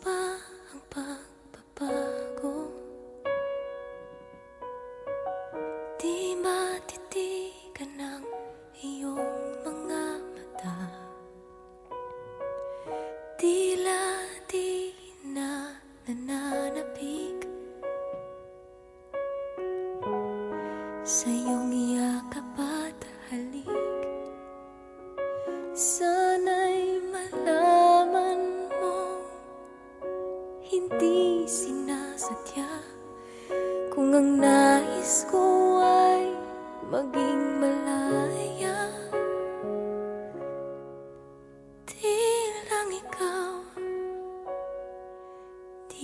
ba ang pagbabago? Di matitigan ng iyong mga mata. Tila di na nananapig sa iyong yakap at halik. Sana'y malaman mo, hindi sinasadya. Kung ang nais ko ay maging malaya, di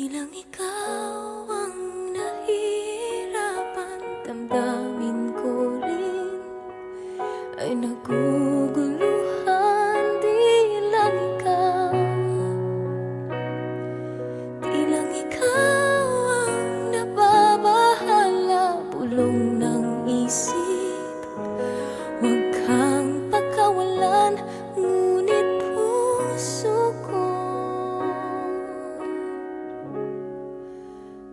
lang ikaw ang nahihirapan. Damdamin ko rin ay naguguluhan. Di lang ikaw ang nababahala. Bulong ng isip, huwag kang pagkawalan. Ngunit puso ko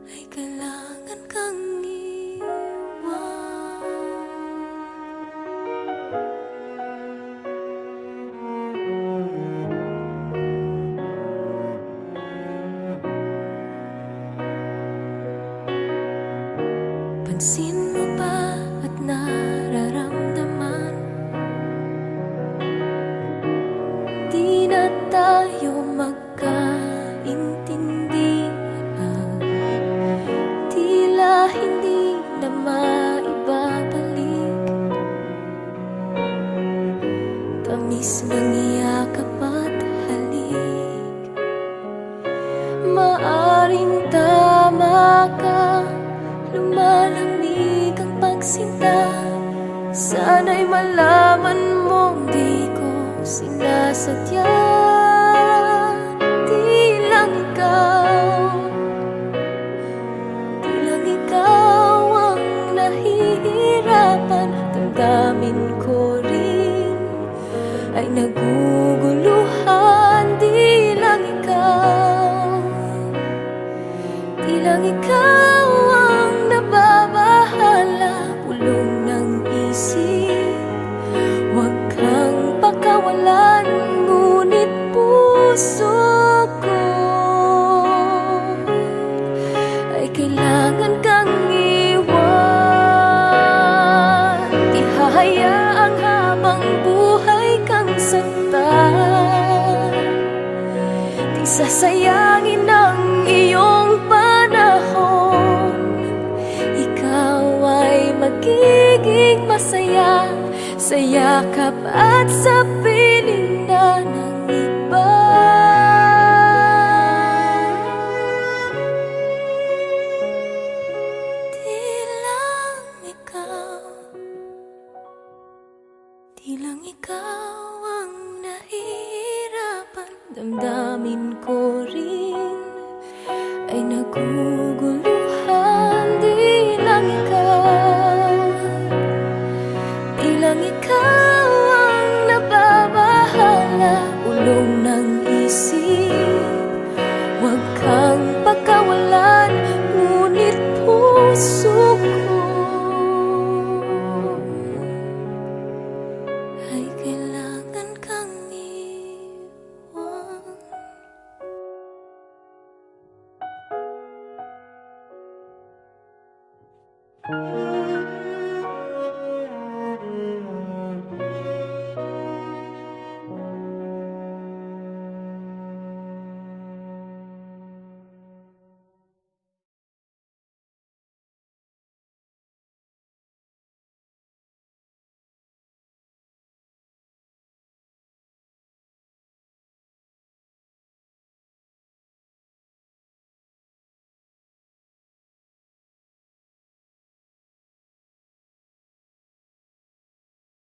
ay kailangan kang iwan. Pansin mo ba at nararamdaman? Di na tayo magkaintindihan. Tila hindi na maibabalik tamis ng yakap at halik. Maaring tama ka, lumalamig ang pagsinta. Sana'y malaman mong di ko sinasadya. Di lang ikaw ang nahihirapan. Damdamin ko rin ay naguguluhan. Di lang ikaw ang nababahala. Bulong ng isip, huwag kang pakawalan. Ngunit puso ko ay kailangan kang iwan. Di hahayaang habang buhay kang saktan. Di sasayangin ang iyong panahon. Ikaw ay magiging masaya sa yakap at sa piling na ng iba. Di lang ikaw ang nahihirapan. Damdamin ko rin ay naguguluhan. Di lang ikaw ang nababahala. Ulong ng isip, huwag kang pagkawalan. Ngunit puso ko ay kailangan kang iwan.